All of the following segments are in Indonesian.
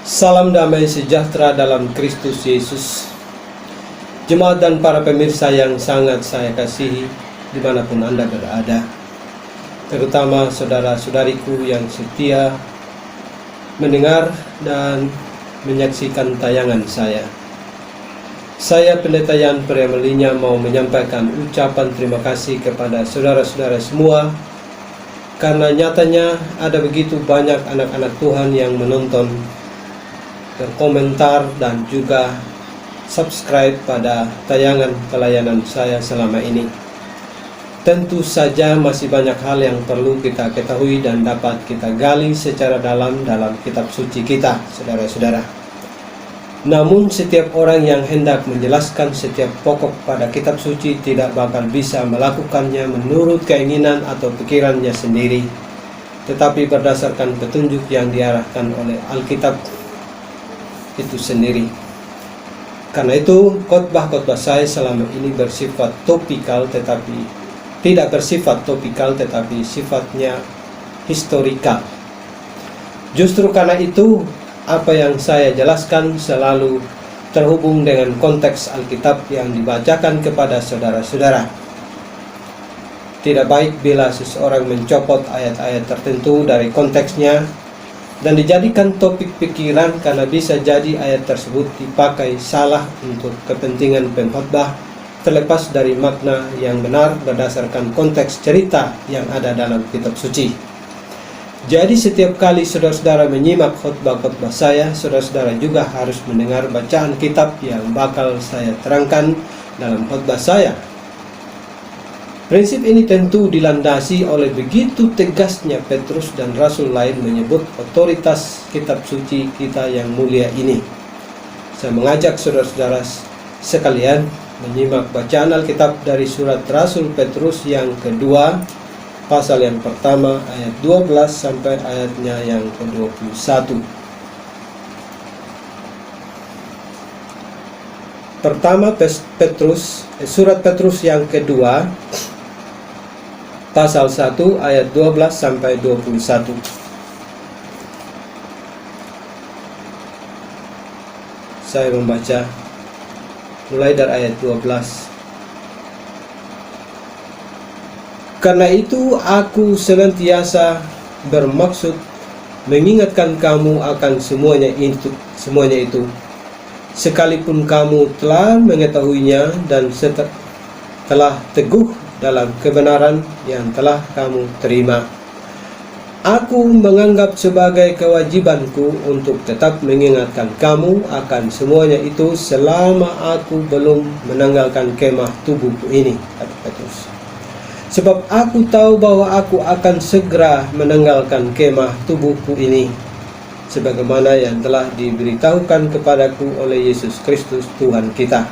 Salam damai sejahtera dalam Kristus Yesus. Jemaat dan para pemirsa yang sangat saya kasihi dimanapun Anda berada, terutama saudara-saudariku yang setia mendengar dan menyaksikan tayangan saya. Saya Pendeta Yan Priamelinya mau menyampaikan ucapan terima kasih kepada saudara-saudara semua, karena nyatanya ada begitu banyak anak-anak Tuhan yang menonton, berkomentar, dan juga subscribe pada tayangan pelayanan saya selama ini. Tentu saja masih banyak hal yang perlu kita ketahui dan dapat kita gali secara dalam kitab suci kita, saudara-saudara. Namun setiap orang yang hendak menjelaskan setiap pokok pada kitab suci tidak bakal bisa melakukannya menurut keinginan atau pikirannya sendiri, tetapi berdasarkan petunjuk yang diarahkan oleh Alkitab itu sendiri. Karena itu khotbah-khotbah saya selama ini bersifat topikal, tetapi tidak bersifat topikal tetapi sifatnya historikal. Justru karena itu apa yang saya jelaskan selalu terhubung dengan konteks Alkitab yang dibacakan kepada saudara-saudara. Tidak baik bila seseorang mencopot ayat-ayat tertentu dari konteksnya dan dijadikan topik pikiran, karena bisa jadi ayat tersebut dipakai salah untuk kepentingan pengkhotbah terlepas dari makna yang benar berdasarkan konteks cerita yang ada dalam kitab suci. Jadi setiap kali saudara-saudara menyimak khotbah-khotbah saya, saudara-saudara juga harus mendengar bacaan kitab yang bakal saya terangkan dalam khotbah saya. Prinsip ini tentu dilandasi oleh begitu tegasnya Petrus dan Rasul lain menyebut otoritas kitab suci kita yang mulia ini. Saya mengajak saudara-saudara sekalian menyimak bacaan Alkitab dari surat Rasul Petrus yang kedua, pasal yang pertama ayat 12 sampai ayatnya yang ke-21. Pertama surat Petrus yang kedua, pasal 1 ayat 12 sampai 21. Saya membaca mulai dari ayat 12. Karena itu aku senantiasa bermaksud mengingatkan kamu akan semuanya itu, sekalipun kamu telah mengetahuinya dan telah teguh dalam kebenaran yang telah kamu terima. Aku menganggap sebagai kewajibanku untuk tetap mengingatkan kamu akan semuanya itu selama aku belum menanggalkan kemah tubuhku ini, kata Petrus. Sebab aku tahu bahwa aku akan segera menanggalkan kemah tubuhku ini, sebagaimana yang telah diberitahukan kepadaku oleh Yesus Kristus Tuhan kita.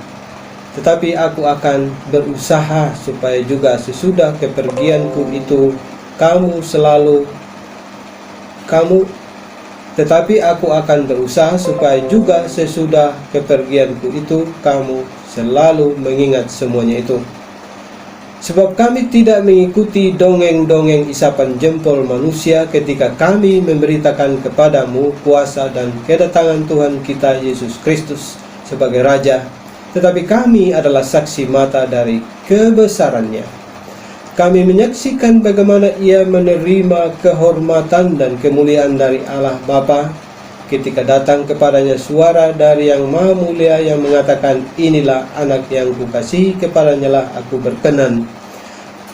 Tetapi aku akan berusaha supaya juga sesudah kepergianku itu kamu selalu mengingat semuanya itu. Sebab kami tidak mengikuti dongeng-dongeng isapan jempol manusia ketika kami memberitakan kepadamu kuasa dan kedatangan Tuhan kita Yesus Kristus sebagai Raja, tetapi kami adalah saksi mata dari kebesarannya. Kami menyaksikan bagaimana ia menerima kehormatan dan kemuliaan dari Allah Bapa ketika datang kepadanya suara dari Yang Maha Mulia yang mengatakan, inilah anak yang kukasihi, kepadanya lah aku berkenan.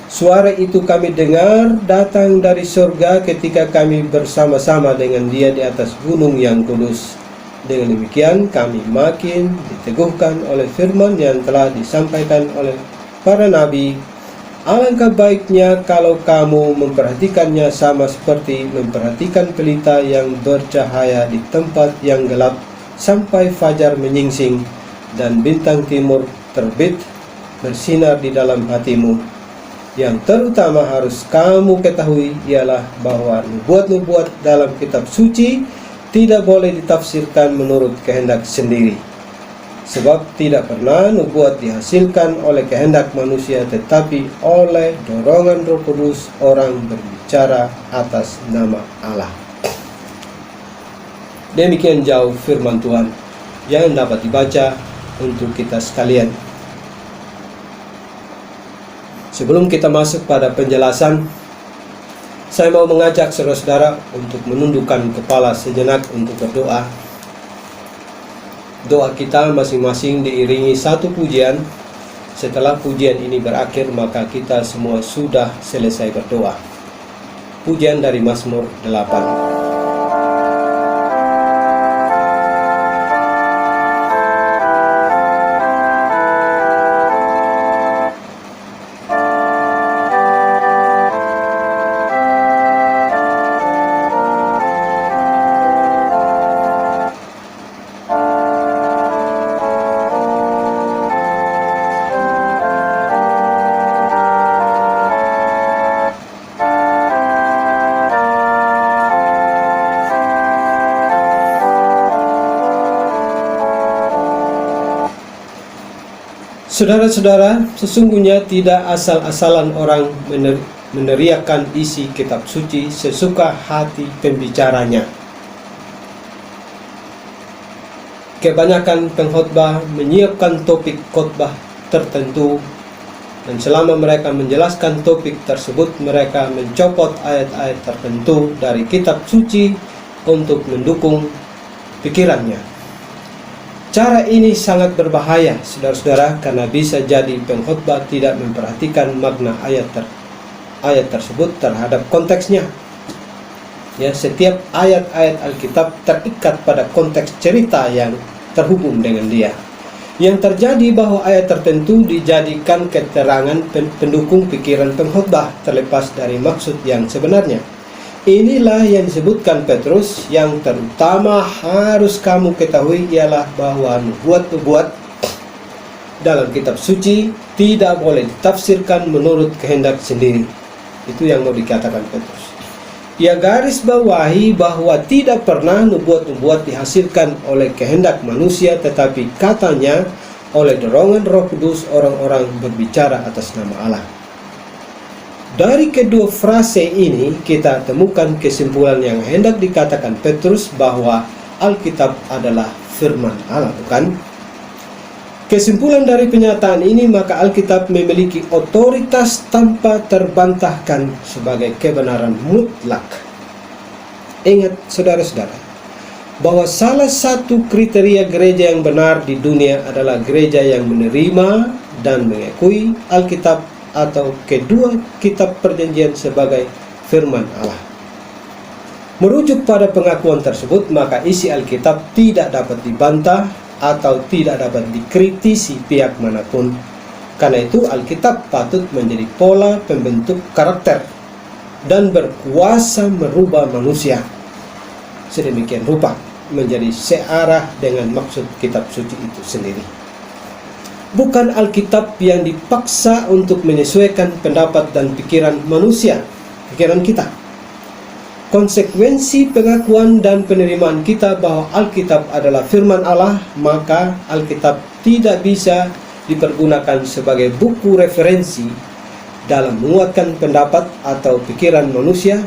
Suara itu kami dengar datang dari surga ketika kami bersama-sama dengan dia di atas gunung yang kudus. Dengan demikian kami makin diteguhkan oleh firman yang telah disampaikan oleh para nabi. Alangkah baiknya kalau kamu memperhatikannya sama seperti memperhatikan pelita yang bercahaya di tempat yang gelap sampai fajar menyingsing dan bintang timur terbit bersinar di dalam hatimu. Yang terutama harus kamu ketahui ialah bahwa nubuat-nubuat dalam kitab suci tidak boleh ditafsirkan menurut kehendak sendiri. Sebab tidak pernah nubuat dihasilkan oleh kehendak manusia, tetapi oleh dorongan Roh Kudus orang berbicara atas nama Allah. Demikian jauh firman Tuhan yang dapat dibaca untuk kita sekalian. Sebelum kita masuk pada penjelasan, saya mau mengajak saudara-saudara untuk menundukkan kepala sejenak untuk berdoa. Doa kita masing-masing diiringi satu pujian. Setelah pujian ini berakhir, maka kita semua sudah selesai berdoa. Pujian dari Mazmur 8. Saudara-saudara, sesungguhnya tidak asal-asalan orang meneriakkan isi kitab suci sesuka hati pembicaranya. Kebanyakan pengkhotbah menyiapkan topik khotbah tertentu, dan selama mereka menjelaskan topik tersebut, mereka mencopot ayat-ayat tertentu dari kitab suci untuk mendukung pikirannya. Cara ini sangat berbahaya, saudara-saudara, karena bisa jadi pengkhotbah tidak memperhatikan makna ayat tersebut terhadap konteksnya. Ya, setiap ayat-ayat Alkitab terikat pada konteks cerita yang terhubung dengan dia. Yang terjadi bahwa ayat tertentu dijadikan keterangan pendukung pikiran pengkhotbah terlepas dari maksud yang sebenarnya. Inilah yang disebutkan Petrus, yang terutama harus kamu ketahui ialah bahwa nubuat-nubuat dalam kitab suci tidak boleh ditafsirkan menurut kehendak sendiri. Itu yang mau dikatakan Petrus. Ia garis bawahi bahwa tidak pernah nubuat-nubuat dihasilkan oleh kehendak manusia, tetapi katanya oleh dorongan Roh Kudus orang-orang berbicara atas nama Allah. Dari kedua frase ini kita temukan kesimpulan yang hendak dikatakan Petrus bahwa Alkitab adalah firman Allah, bukan? Kesimpulan dari pernyataan ini, maka Alkitab memiliki otoritas tanpa terbantahkan sebagai kebenaran mutlak. Ingat saudara-saudara, bahwa salah satu kriteria gereja yang benar di dunia adalah gereja yang menerima dan mengakui Alkitab atau kedua kitab perjanjian sebagai firman Allah. Merujuk pada pengakuan tersebut, maka isi Alkitab tidak dapat dibantah atau tidak dapat dikritisi pihak manapun. Karena itu Alkitab patut menjadi pola pembentuk karakter dan berkuasa merubah manusia sedemikian rupa menjadi searah dengan maksud kitab suci itu sendiri. Bukan Alkitab yang dipaksa untuk menyesuaikan pendapat dan pikiran manusia, pikiran kita. Konsekuensi pengakuan dan penerimaan kita bahwa Alkitab adalah firman Allah, maka Alkitab tidak bisa dipergunakan sebagai buku referensi dalam menguatkan pendapat atau pikiran manusia.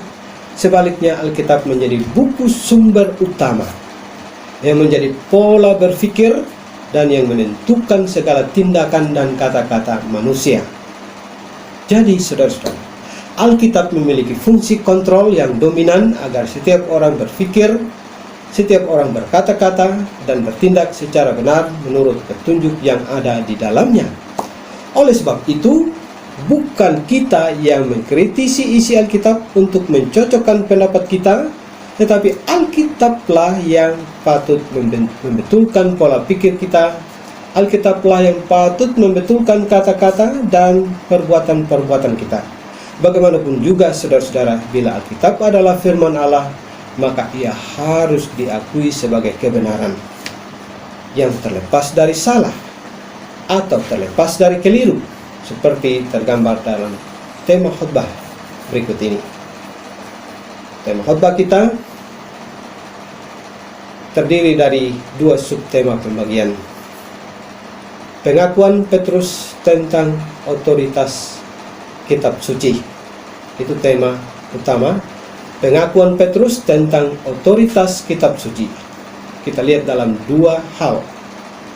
Sebaliknya, Alkitab menjadi buku sumber utama yang menjadi pola berpikir dan yang menentukan segala tindakan dan kata-kata manusia. Jadi, saudara-saudara, Alkitab memiliki fungsi kontrol yang dominan agar setiap orang berpikir, setiap orang berkata-kata, dan bertindak secara benar menurut petunjuk yang ada di dalamnya. Oleh sebab itu, bukan kita yang mengkritisi isi Alkitab untuk mencocokkan pendapat kita, tetapi Alkitablah yang patut membetulkan pola pikir kita. Alkitablah yang patut membetulkan kata-kata dan perbuatan-perbuatan kita. Bagaimanapun juga saudara-saudara, bila Alkitab adalah firman Allah, maka ia harus diakui sebagai kebenaran yang terlepas dari salah atau terlepas dari keliru, seperti tergambar dalam tema khotbah berikut ini. Tema khotbah kita terdiri dari dua subtema pembagian. Pengakuan Petrus tentang otoritas kitab suci, itu tema utama. Pengakuan Petrus tentang otoritas kitab suci. kita lihat dalam dua hal.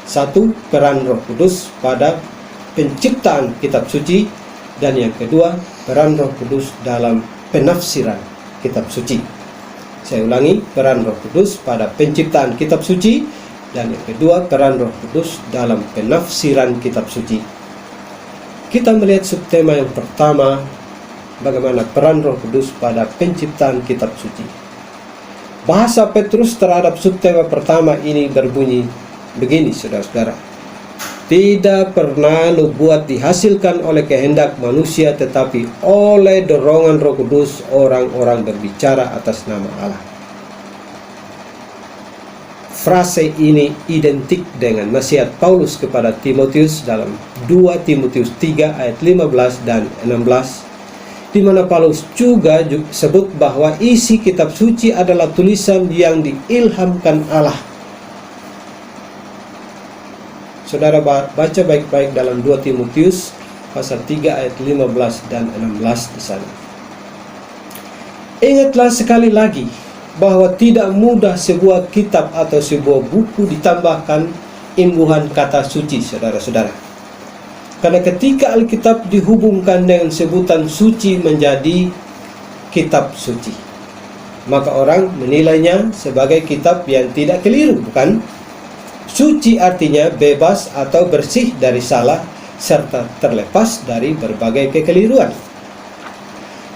Satu, peran Roh Kudus pada penciptaan kitab suci, dan yang kedua, peran Roh Kudus dalam penafsiran kitab suci. Saya ulangi, peran Roh Kudus pada penciptaan kitab suci, dan yang kedua, peran Roh Kudus dalam penafsiran kitab suci. Kita melihat subtema yang pertama, bagaimana peran Roh Kudus pada penciptaan kitab suci. Bahasa Petrus terhadap subtema pertama ini berbunyi begini, saudara-saudara. Tidak pernah nubuat dihasilkan oleh kehendak manusia, tetapi oleh dorongan Roh Kudus orang-orang berbicara atas nama Allah. Frase ini identik dengan nasihat Paulus kepada Timotius dalam 2 Timotius 3 ayat 15 dan 16, di mana Paulus juga sebut bahwa isi kitab suci adalah tulisan yang diilhamkan Allah. Saudara baca baik-baik dalam 2 Timotius pasal 3 ayat 15 dan 16 di sana. Ingatlah sekali lagi bahwa tidak mudah sebuah kitab atau sebuah buku ditambahkan imbuhan kata suci, saudara-saudara. Karena ketika Alkitab dihubungkan dengan sebutan suci menjadi kitab suci, maka orang menilainya sebagai kitab yang tidak keliru, bukan? Suci artinya bebas atau bersih dari salah serta terlepas dari berbagai kekeliruan.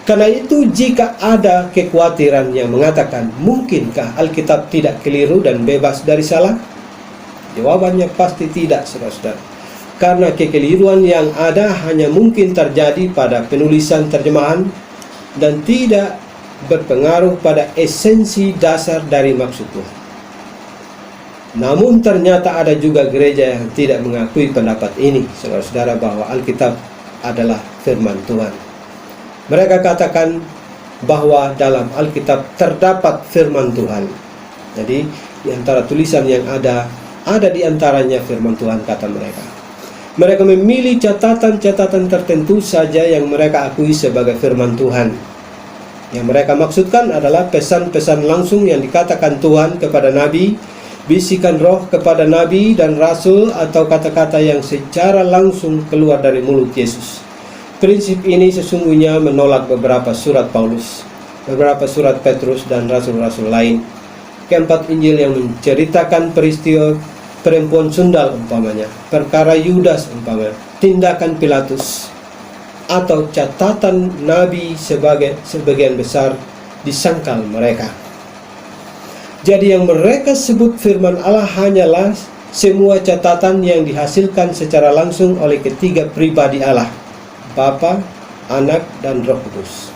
Karena itu, jika ada kekhawatiran yang mengatakan mungkinkah Alkitab tidak keliru dan bebas dari salah? Jawabannya pasti tidak, saudara-saudara. Karena kekeliruan yang ada hanya mungkin terjadi pada penulisan terjemahan dan tidak berpengaruh pada esensi dasar dari maksud Tuhan. Namun ternyata ada juga gereja yang tidak mengakui pendapat ini, saudara-saudara, bahwa Alkitab adalah firman Tuhan. Mereka katakan bahwa dalam Alkitab terdapat firman Tuhan. Jadi di antara tulisan yang ada di antaranya firman Tuhan, kata mereka. Mereka memilih catatan-catatan tertentu saja yang mereka akui sebagai firman Tuhan. Yang mereka maksudkan adalah pesan-pesan langsung yang dikatakan Tuhan kepada Nabi, bisikan roh kepada Nabi dan Rasul, atau kata-kata yang secara langsung keluar dari mulut Yesus. Prinsip ini sesungguhnya menolak beberapa surat Paulus, beberapa surat Petrus dan rasul-rasul lain. Keempat Injil yang menceritakan peristiwa perempuan sundal umpamanya, perkara Yudas umpamanya, tindakan Pilatus, atau catatan Nabi sebagian besar disangkal mereka. Jadi yang mereka sebut firman Allah hanyalah semua catatan yang dihasilkan secara langsung oleh ketiga pribadi Allah, Bapa, Anak, dan Roh Kudus.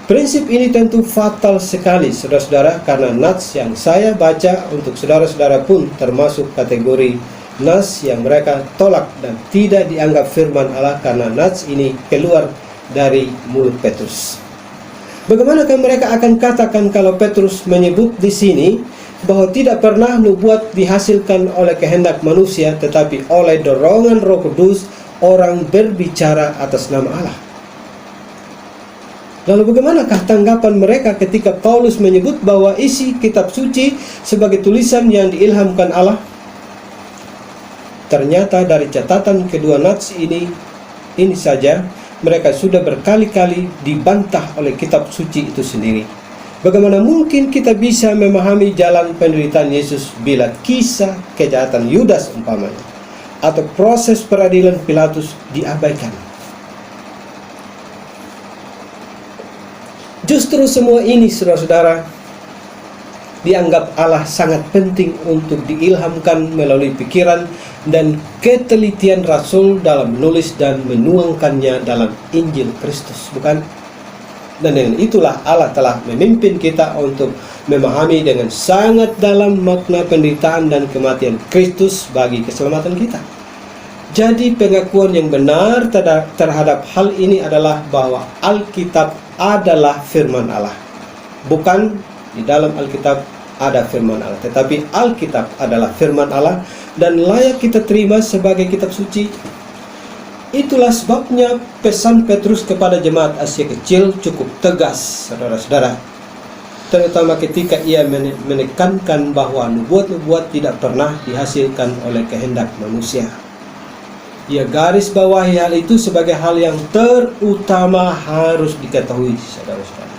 Prinsip ini tentu fatal sekali, saudara-saudara, karena nats yang saya baca untuk saudara-saudara pun termasuk kategori nas yang mereka tolak dan tidak dianggap firman Allah karena nats ini keluar dari mulut Petrus. Bagaimanakah mereka akan katakan kalau Petrus menyebut di sini bahwa tidak pernah nubuat dihasilkan oleh kehendak manusia, tetapi oleh dorongan Roh Kudus orang berbicara atas nama Allah? Lalu bagaimanakah tanggapan mereka ketika Paulus menyebut bahwa isi kitab suci sebagai tulisan yang diilhamkan Allah? Ternyata dari catatan kedua nats ini saja mereka sudah berkali-kali dibantah oleh kitab suci itu sendiri. Bagaimana mungkin kita bisa memahami jalan penderitaan Yesus bila kisah kejahatan Yudas umpamanya atau proses peradilan Pilatus diabaikan? Justru semua ini, saudara-saudara, dianggap Allah sangat penting untuk diilhamkan melalui pikiran dan ketelitian Rasul dalam menulis dan menuangkannya dalam Injil Kristus, bukan? Dan dengan itulah Allah telah memimpin kita untuk memahami dengan sangat dalam makna penderitaan dan kematian Kristus bagi keselamatan kita. Jadi pengakuan yang benar terhadap hal ini adalah bahwa Alkitab adalah firman Allah. Bukan di dalam Alkitab ada firman Allah, tetapi Alkitab adalah firman Allah dan layak kita terima sebagai kitab suci. Itulah sebabnya pesan Petrus kepada jemaat Asia Kecil cukup tegas, saudara-saudara. terutama ketika ia menekankan bahwa nubuat-nubuat tidak pernah dihasilkan oleh kehendak manusia. Ia garis bawahi hal itu sebagai hal yang terutama harus diketahui, saudara-saudara.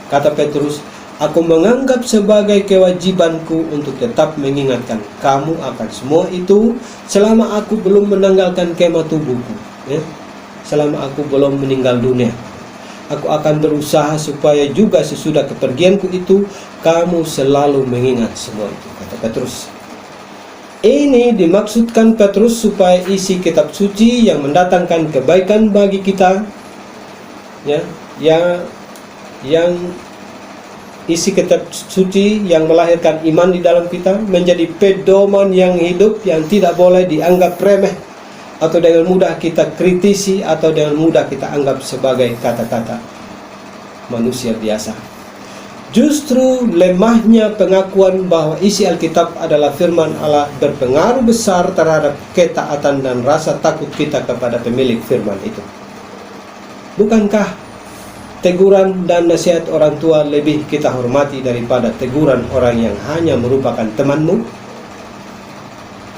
Kata Petrus, "Aku menganggap sebagai kewajibanku untuk tetap mengingatkan kamu akan semua itu selama aku belum menanggalkan kemah tubuhku, selama aku belum meninggal dunia. Aku akan berusaha supaya juga sesudah kepergianku itu kamu selalu mengingat semua itu," kata Petrus. Ini dimaksudkan Petrus supaya isi kitab suci yang mendatangkan kebaikan bagi kita, yang isi kitab suci yang melahirkan iman di dalam kita menjadi pedoman yang hidup yang tidak boleh dianggap remeh atau dengan mudah kita kritisi atau dengan mudah kita anggap sebagai kata-kata manusia biasa. Justru lemahnya pengakuan bahwa isi Alkitab adalah firman Allah berpengaruh besar terhadap ketaatan dan rasa takut kita kepada pemilik firman itu. Bukankah teguran dan nasihat orang tua lebih kita hormati daripada teguran orang yang hanya merupakan temanmu?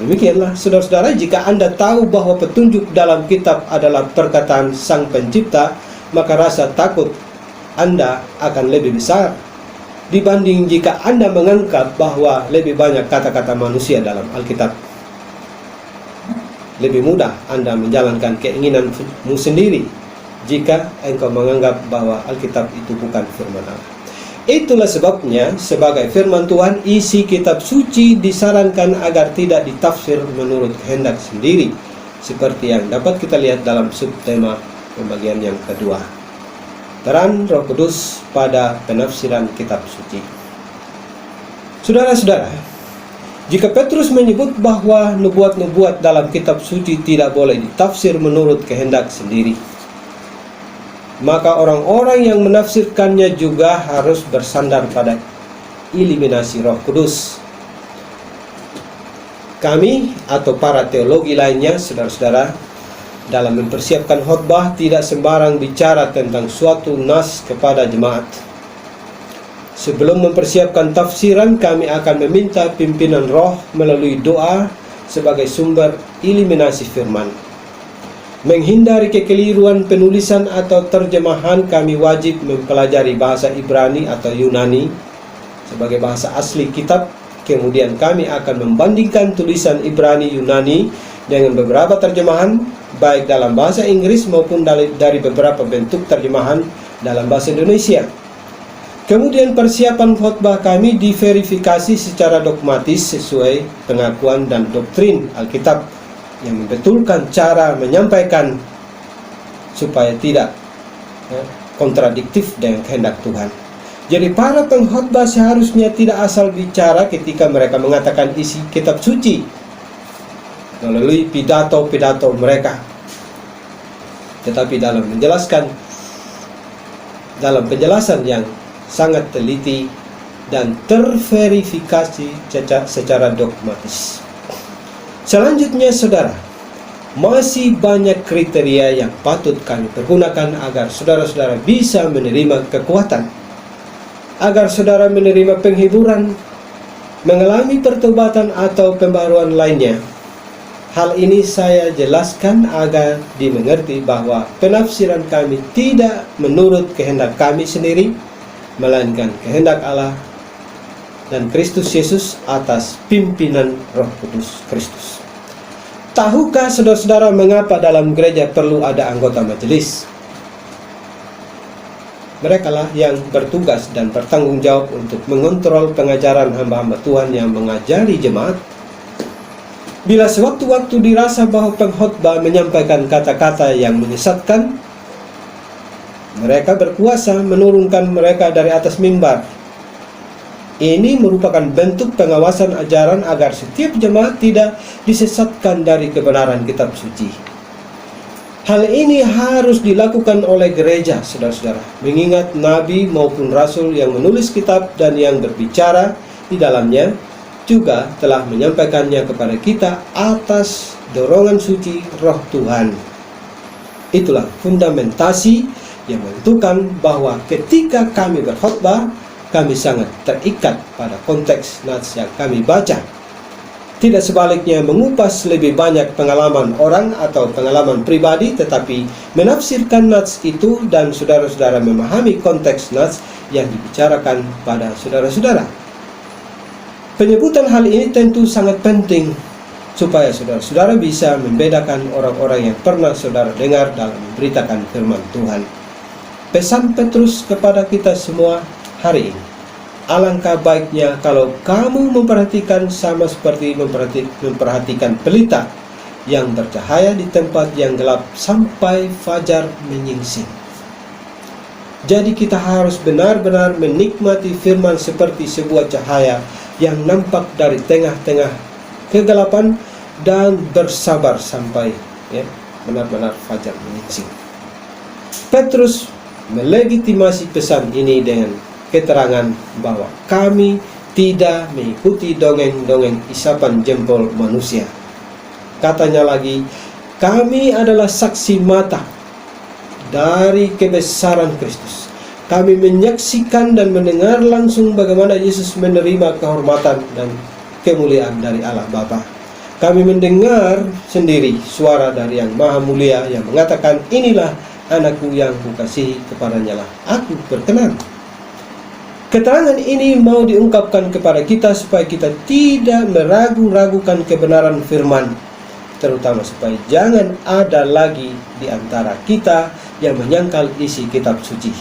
Demikianlah, saudara-saudara, jika Anda tahu bahwa petunjuk dalam kitab adalah perkataan Sang Pencipta, maka rasa takut Anda akan lebih besar dibanding jika Anda menganggap bahwa lebih banyak kata-kata manusia dalam Alkitab. Lebih mudah Anda menjalankan keinginanmu sendiri jika engkau menganggap bahwa Alkitab itu bukan firman Allah. Itulah sebabnya sebagai firman Tuhan, isi kitab suci disarankan agar tidak ditafsir menurut kehendak sendiri, seperti yang dapat kita lihat dalam subtema pembagian yang kedua, peran Roh Kudus pada penafsiran kitab suci. Saudara-saudara, jika Petrus menyebut bahwa nubuat-nubuat dalam kitab suci tidak boleh ditafsir menurut kehendak sendiri, maka orang-orang yang menafsirkannya juga harus bersandar pada iluminasi Roh Kudus. Kami atau para teologi lainnya, saudara-saudara, dalam mempersiapkan khotbah tidak sembarang bicara tentang suatu nas kepada jemaat. Sebelum mempersiapkan tafsiran, kami akan meminta pimpinan roh melalui doa sebagai sumber iluminasi firman. Menghindari kekeliruan penulisan atau terjemahan, kami wajib mempelajari bahasa Ibrani atau Yunani sebagai bahasa asli kitab. Kemudian kami akan membandingkan tulisan Ibrani Yunani dengan beberapa terjemahan, baik dalam bahasa Inggris maupun dari beberapa bentuk terjemahan dalam bahasa Indonesia. Kemudian persiapan khotbah kami diverifikasi secara dogmatis sesuai pengakuan dan doktrin Alkitab yang membetulkan cara menyampaikan supaya tidak kontradiktif dengan kehendak Tuhan. Jadi para pengkhotbah seharusnya tidak asal bicara ketika mereka mengatakan isi kitab suci melalui pidato-pidato mereka, tetapi dalam penjelasan yang sangat teliti dan terverifikasi secara dogmatis. Selanjutnya, saudara, masih banyak kriteria yang patut kami pergunakan agar saudara-saudara bisa menerima kekuatan, agar saudara menerima penghiburan, mengalami pertobatan atau pembaruan lainnya. Hal ini saya jelaskan agar dimengerti bahwa penafsiran kami tidak menurut kehendak kami sendiri, melainkan kehendak Allah dan Kristus Yesus atas pimpinan Roh Kudus Kristus. Tahukah saudara-saudara mengapa dalam gereja perlu ada anggota majelis? Merekalah yang bertugas dan bertanggung jawab untuk mengontrol pengajaran hamba-hamba Tuhan yang mengajari jemaat. Bila sewaktu-waktu dirasa bahwa pengkhotbah menyampaikan kata-kata yang menyesatkan, mereka berkuasa menurunkan mereka dari atas mimbar. Ini merupakan bentuk pengawasan ajaran agar setiap jemaat tidak disesatkan dari kebenaran kitab suci. Hal ini harus dilakukan oleh gereja, saudara-saudara, mengingat nabi maupun rasul yang menulis kitab dan yang berbicara di dalamnya juga telah menyampaikannya kepada kita atas dorongan suci Roh Tuhan. Itulah fundamentasi yang menentukan bahwa ketika kami berkhotbah, kami sangat terikat pada konteks nats yang kami baca. Tidak sebaliknya mengupas lebih banyak pengalaman orang atau pengalaman pribadi, tetapi menafsirkan nats itu dan saudara-saudara memahami konteks nats yang dibicarakan pada saudara-saudara. Penyebutan hal ini tentu sangat penting supaya saudara-saudara bisa membedakan orang-orang yang pernah saudara dengar dalam memberitakan firman Tuhan. Pesan Petrus kepada kita semua hari ini, alangkah baiknya kalau kamu memperhatikan sama seperti memperhatikan pelita yang bercahaya di tempat yang gelap sampai fajar menyingsing. Jadi kita harus benar-benar menikmati firman seperti sebuah cahaya yang nampak dari tengah-tengah kegelapan dan bersabar sampai benar-benar fajar menyingsing. Petrus melegitimasi pesan ini dengan keterangan bahwa kami tidak mengikuti dongeng-dongeng isapan jempol manusia. Katanya lagi, kami adalah saksi mata dari kebesaran Kristus. Kami menyaksikan dan mendengar langsung bagaimana Yesus menerima kehormatan dan kemuliaan dari Allah Bapa. Kami mendengar sendiri suara dari Yang Maha Mulia yang mengatakan, inilah anakku yang kukasihi, kepadanya lah aku berkenan. Keterangan ini mau diungkapkan kepada kita supaya kita tidak meragu-ragukan kebenaran firman, terutama supaya jangan ada lagi di antara kita yang menyangkal isi kitab suci.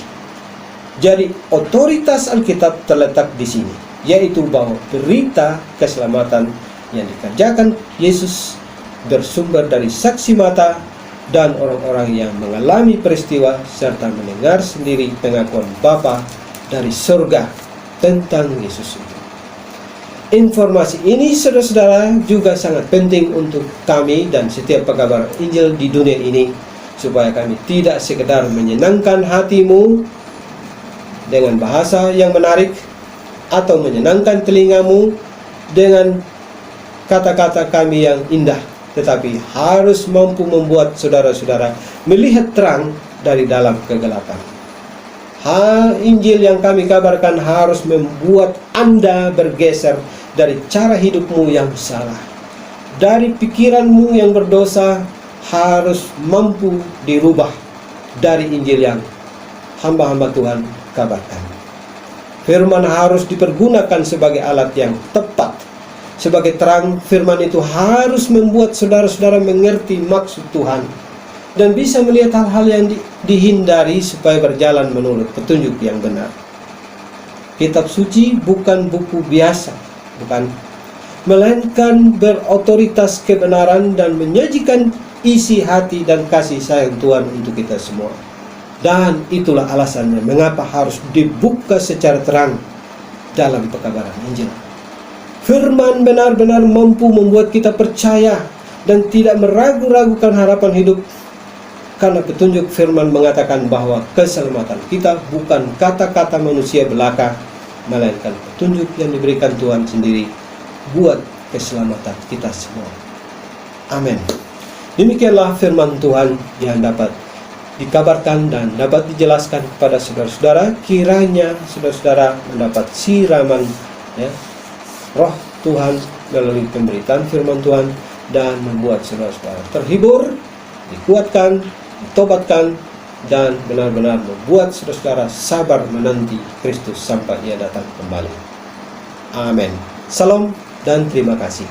Jadi otoritas Alkitab terletak di sini, yaitu bahwa berita keselamatan yang dikerjakan Yesus bersumber dari saksi mata dan orang-orang yang mengalami peristiwa serta mendengar sendiri pengakuan Bapa dari surga tentang Yesus itu. Informasi ini saudara-saudara juga sangat penting untuk kami dan setiap pekabar Injil di dunia ini, supaya kami tidak sekedar menyenangkan hatimu dengan bahasa yang menarik atau menyenangkan telingamu dengan kata-kata kami yang indah, tetapi harus mampu membuat saudara-saudara melihat terang dari dalam kegelapan. Injil yang kami kabarkan harus membuat Anda bergeser dari cara hidupmu yang salah, dari pikiranmu yang berdosa, harus mampu dirubah dari Injil yang hamba-hamba Tuhan kabarkan. Firman harus dipergunakan sebagai alat yang tepat, sebagai terang. Firman itu harus membuat saudara-saudara mengerti maksud Tuhan dan bisa melihat hal-hal yang dihindari supaya berjalan menurut petunjuk yang benar. Kitab suci bukan buku biasa, bukan, melainkan berotoritas kebenaran dan menyajikan isi hati dan kasih sayang Tuhan untuk kita semua. Dan itulah alasannya mengapa harus dibuka secara terang dalam pekabaran Injil. Firman benar-benar mampu membuat kita percaya dan tidak meragu-ragukan harapan hidup, karena petunjuk firman mengatakan bahwa keselamatan kita bukan kata-kata manusia belaka, melainkan petunjuk yang diberikan Tuhan sendiri buat keselamatan kita semua. Amin. Demikianlah firman Tuhan yang dapat dikabarkan dan dapat dijelaskan kepada saudara-saudara. Kiranya saudara-saudara mendapat siraman Roh Tuhan melalui pemberitaan firman Tuhan dan membuat saudara-saudara terhibur, dikuatkan, ditobatkan, dan benar-benar membuat saudara-saudara sabar menanti Kristus sampai Ia datang kembali. Amin. Salam dan terima kasih.